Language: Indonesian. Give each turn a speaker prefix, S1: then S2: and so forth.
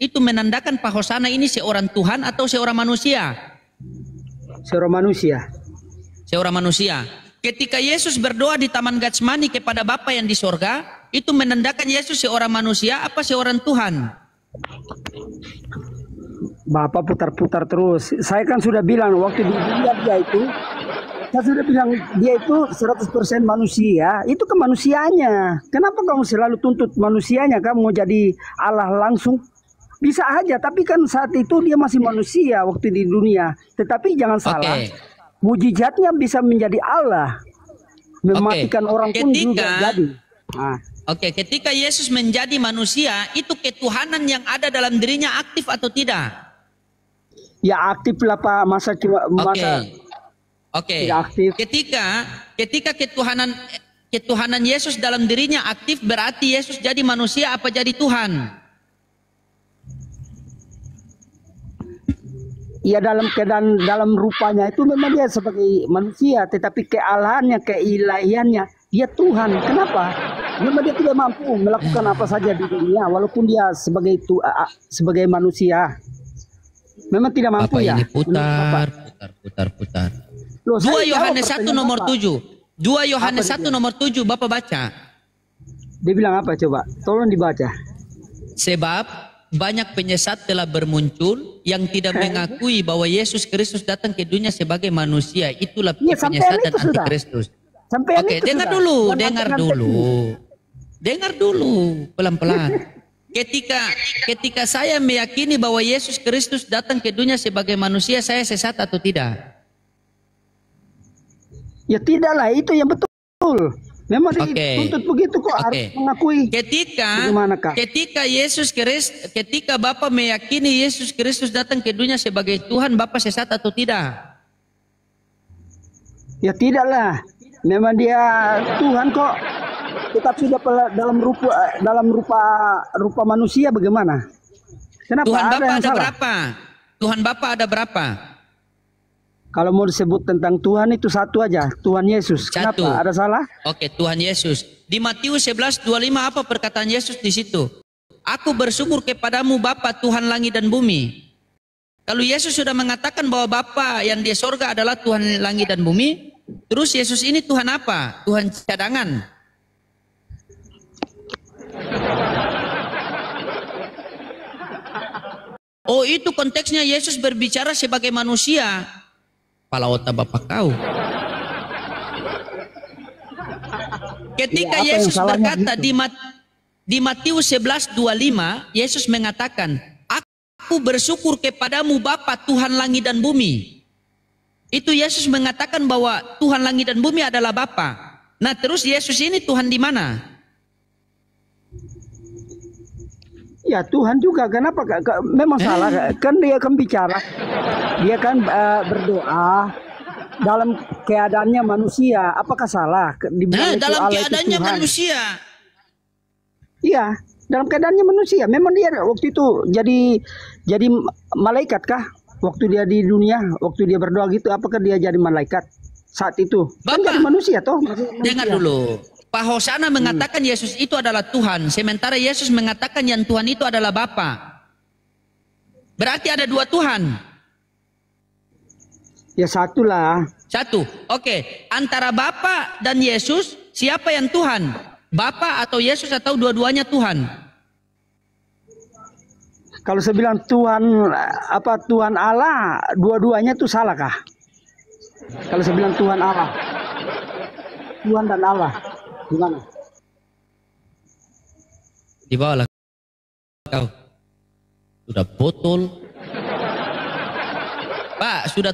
S1: itu menandakan Pak Hosana ini seorang Tuhan atau seorang manusia?
S2: Seorang manusia.
S1: Seorang manusia. Ketika Yesus berdoa di Taman Getsemani kepada Bapa yang di sorga, itu menandakan Yesus seorang manusia apa seorang Tuhan?
S2: Bapak putar-putar terus. Saya kan sudah bilang waktu di dunia dia itu, saya sudah bilang dia itu 100% manusia. Itu kemanusiaannya. Kenapa kamu selalu tuntut manusianya? Kamu mau jadi Allah langsung? Bisa aja, tapi kan saat itu dia masih manusia waktu di dunia. Tetapi jangan salah, mujizatnya bisa menjadi Allah. Mematikan orang pun juga jadi. Nah.
S1: Ketika Yesus menjadi manusia, itu ketuhanan yang ada dalam dirinya aktif atau tidak?
S2: Ya aktif lah Pak, masa tidak aktif.
S1: Ketika ketuhanan Yesus dalam dirinya aktif, berarti Yesus jadi manusia apa jadi Tuhan?
S2: Ya dalam keadaan dalam rupanya itu memang dia sebagai manusia, tetapi kealahannya, keilahiannya dia Tuhan. Kenapa? Memang dia tidak mampu melakukan apa saja di dunia, walaupun dia sebagai manusia. Memang tidak mampu. Bapak ya.
S1: Ini putar. 2 Yohanes 1 nomor 7. 2 Yohanes 1 nomor 7 Bapak baca.
S2: Dia bilang apa coba? Tolong dibaca.
S1: Sebab banyak penyesat telah bermuncul yang tidak mengakui bahwa Yesus Kristus datang ke dunia sebagai manusia. Itulah penyesat dan antikristus. Dengar dulu, pelan-pelan. Ketika saya meyakini bahwa Yesus Kristus datang ke dunia sebagai manusia, saya sesat atau tidak?
S2: Ya tidaklah, itu yang betul. Memang dituntut begitu kok, harus mengakui.
S1: Ketika Bapak meyakini Yesus Kristus datang ke dunia sebagai Tuhan, Bapak sesat atau tidak?
S2: Ya tidaklah. Memang dia Tuhan kok. Tetap sudah dalam rupa manusia bagaimana? Kenapa?
S1: Tuhan Bapak ada berapa? Tuhan Bapak ada berapa?
S2: Kalau mau disebut tentang Tuhan itu satu aja, Tuhan Yesus.
S1: Satu.
S2: Kenapa? Ada salah?
S1: Tuhan Yesus. Di Matius 11:25 apa perkataan Yesus di situ? Aku bersyukur kepadamu Bapa Tuhan langit dan bumi. Kalau Yesus sudah mengatakan bahwa Bapa yang di sorga adalah Tuhan langit dan bumi, terus Yesus ini Tuhan apa? Tuhan cadangan. Oh, itu konteksnya Yesus berbicara sebagai manusia. Kepala otak Bapak kau. Ketika Yesus berkata gitu? Di Matius 11:25, Yesus mengatakan, aku bersyukur kepadamu Bapa Tuhan langit dan bumi. Itu Yesus mengatakan bahwa Tuhan langit dan bumi adalah Bapa. Nah terus Yesus ini Tuhan di mana?
S2: Ya Tuhan juga. Kenapa? Memang salah. Kan dia kan bicara. Dia kan berdoa dalam keadaannya manusia. Apakah salah?
S1: Dalam keadaannya manusia.
S2: Iya, dalam keadaannya manusia. Memang dia waktu itu jadi malaikat kah? Waktu dia di dunia, waktu dia berdoa gitu, apakah dia jadi malaikat saat itu? Kan jadi manusia toh.
S1: Dengar dulu. Pak Hosana mengatakan Yesus itu adalah Tuhan, sementara Yesus mengatakan yang Tuhan itu adalah Bapa. Berarti ada dua Tuhan.
S2: Ya satu lah.
S1: Satu. Antara Bapa dan Yesus, siapa yang Tuhan? Bapa atau Yesus atau dua-duanya Tuhan?
S2: Kalau saya bilang Tuhan Tuhan Allah, dua-duanya itu salah kah? Kalau saya bilang Tuhan Allah, Tuhan dan Allah, gimana?
S1: Di bawah lah kau. Sudah botol. Pak, sudah